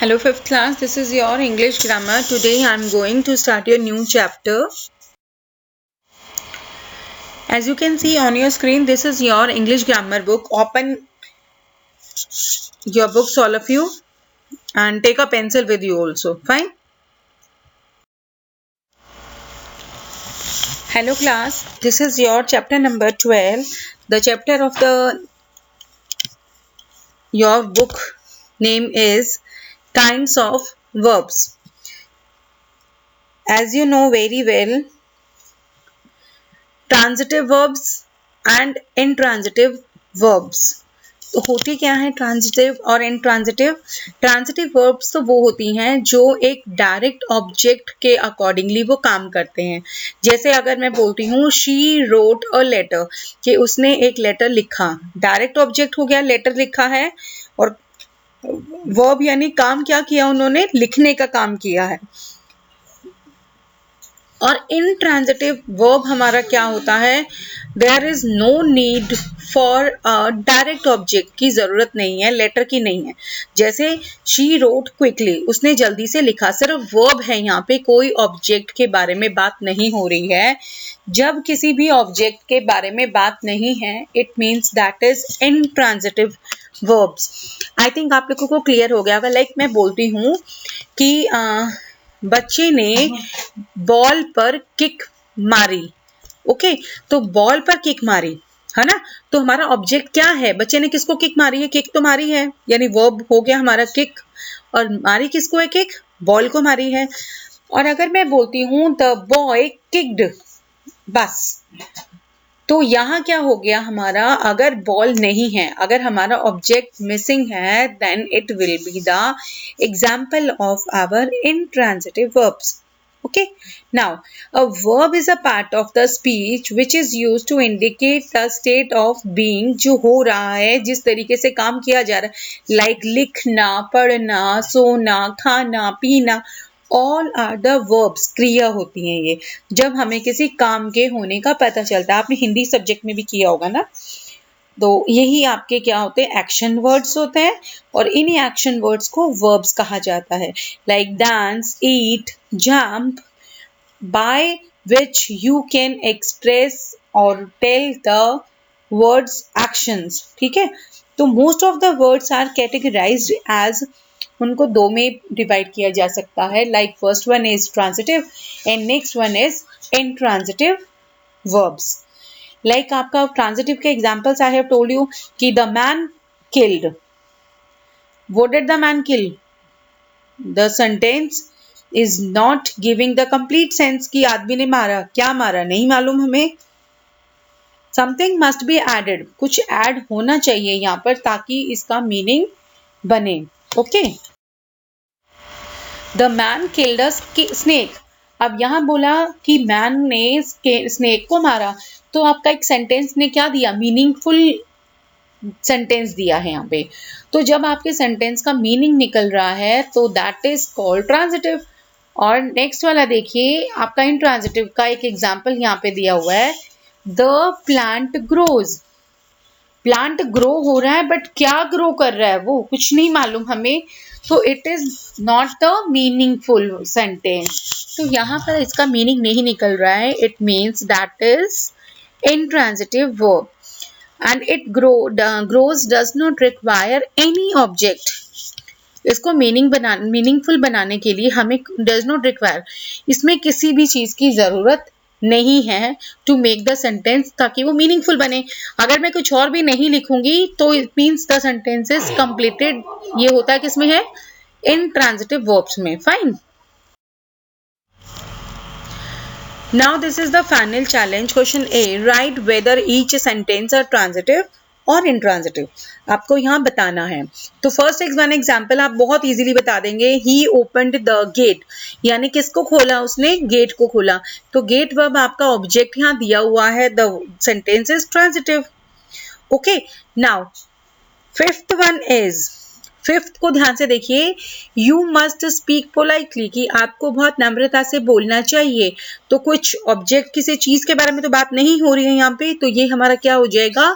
Hello, fifth class. This is your English grammar. Today I am going to start your new chapter. As you can see on your screen, this is your English grammar book. Open your books, all of you, and take a pencil with you also. Fine. Hello, class. This is your chapter number 12. The chapter of your book name is Kinds of Verbs. As you know very well, transitive verbs and intransitive verbs. तो होती क्या है transitive और intransitive? Transitive verbs तो वो होती हैं जो एक डायरेक्ट ऑब्जेक्ट के अकॉर्डिंगली वो काम करते हैं। जैसे अगर मैं बोलती हूँ शी रोट अ लेटर, कि उसने एक लेटर लिखा, डायरेक्ट ऑब्जेक्ट हो गया, लेटर लिखा है, और वर्ब यानी काम क्या किया उन्होंने, लिखने का काम किया है। और इंट्रांजिटिव वर्ब हमारा क्या होता है, there is no need for a direct object की जरूरत नहीं है, लेटर की नहीं है। जैसे शी रोट क्विकली, उसने जल्दी से लिखा, सिर्फ वर्ब है, यहाँ पे कोई ऑब्जेक्ट के बारे में बात नहीं हो रही है। जब किसी भी ऑब्जेक्ट के बारे में बात नहीं है, it means that is intransitive verbs. I think आप लोगों को क्लियर हो गया होगा। लाइक मैं बोलती हूँ कि बच्चे ने बॉल पर किक मारी। ओके, तो बॉल पर किक मारी है ना, तो हमारा ऑब्जेक्ट क्या है, बच्चे ने किसको किक मारी है, किक तो मारी है, यानी वर्ब हो गया हमारा किक, और मारी किसको है, किक, बॉल को मारी है। और अगर मैं बोलती हूं द बॉय किक्ड, बस, तो यहाँ क्या हो गया हमारा, अगर बॉल नहीं है, अगर हमारा ऑब्जेक्ट मिसिंग है, then it will be the example of our intransitive verbs. Okay, now a verb is a part of the speech which is used to indicate the state of being, जो हो रहा है, जिस तरीके से काम किया जा रहा है, like लिखना, पढ़ना, सोना, खाना, पीना, all are the verbs, क्रिया होती हैं ये, जब हमें किसी काम के होने का पता चलता है। आपने हिंदी सब्जेक्ट में भी किया होगा ना, तो यही आपके क्या होते हैं, एक्शन वर्ड्स होते हैं, और इन्हीं एक्शन वर्ड्स को वर्ब्स कहा जाता है। Like dance, eat, jump, by which you can express और टेल द वर्ड्स एक्शंस। ठीक है, तो most of the words are categorized as, उनको दो में डिवाइड किया जा सकता है। Like first one is transitive and next one is intransitive verbs. Like आपका ट्रांजिटिव के examples I have told you कि the man killed, what did the man kill, the sentence is not giving the complete sense कि आदमी ने मारा, क्या मारा नहीं मालूम हमें। समथिंग मस्ट बी एडेड, कुछ ऐड होना चाहिए यहाँ पर ताकि इसका मीनिंग बने। Okay, the man killed a snake, अब यहाँ बोला कि मैन ने स्नेक को मारा, तो आपका एक सेंटेंस ने क्या दिया, मीनिंगफुल सेंटेंस दिया है यहाँ पे। तो जब आपके सेंटेंस का मीनिंग निकल रहा है तो दैट इज कॉल्ड ट्रांजिटिव। और नेक्स्ट वाला देखिए, आपका इंट्रांजिटिव का एक एग्जांपल यहाँ पे दिया हुआ है, the plant grows, plant grow हो रहा है, बट क्या ग्रो कर रहा है वो कुछ नहीं मालूम हमें, तो it is not the meaningful sentence. तो यहाँ पर इसका मीनिंग नहीं निकल रहा है, it means that is intransitive verb, and it grows does not require any object. इसको मीनिंगफुल बनाने के लिए हमें does not require, इसमें किसी भी चीज की जरूरत नहीं है to make the sentence, ताकि वो मीनिंगफुल बने। अगर मैं कुछ और भी नहीं लिखूंगी तो it means the sentence is completed, ये होता है किसमें है, intransitive verbs में। Fine, now this is the final challenge. Question A, write whether each sentence are transitive और intransitive, आपको यहाँ बताना है। तो फर्स्ट वन एग्जाम्पल आप बहुत इजीली बता देंगे, he opened the gate, यानी किसको खोला उसने, गेट को खोला। तो गेट वर्ब आपका ऑब्जेक्ट यहाँ दिया हुआ है, the sentence is transitive. Okay, now fifth one is, fifth को ध्यान से देखिए, यू मस्ट स्पीक पोलाइटली, कि आपको बहुत नम्रता से बोलना चाहिए। तो कुछ ऑब्जेक्ट किसी चीज के बारे में तो बात नहीं हो रही है यहाँ पे, तो ये हमारा क्या हो जाएगा,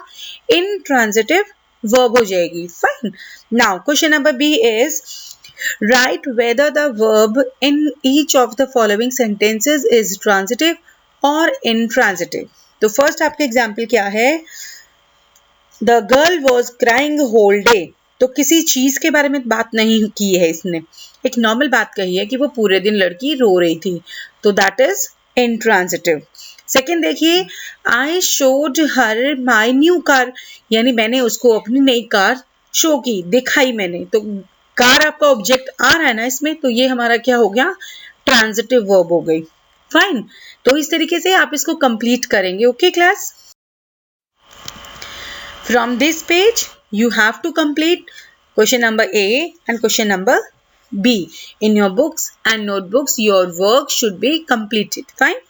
इंट्रांजिटिव वर्ब हो जाएगी। Fine, now question number B is, Write whether the verb in each of the following sentences is transitive or intransitive. तो फर्स्ट आपका एग्जाम्पल क्या है? The girl was crying whole day. तो किसी चीज के बारे में बात नहीं की है इसने, एक नॉर्मल बात कही है कि वो पूरे दिन लड़की रो रही थी, तो दैट इज intransitive. सेकेंड देखिए, I showed her my new car, यानी मैंने उसको अपनी नई कार शो की, दिखाई मैंने, तो कार आपका ऑब्जेक्ट आ रहा है ना इसमें, तो ये हमारा क्या हो गया? ट्रांजिटिव वर्ब हो गई. फाइन. तो इस तरीके से आप इसको कंप्लीट करेंगे. Okay class? From this page you have to complete question number A and question number B. In your books and notebooks, your work should be completed. Fine.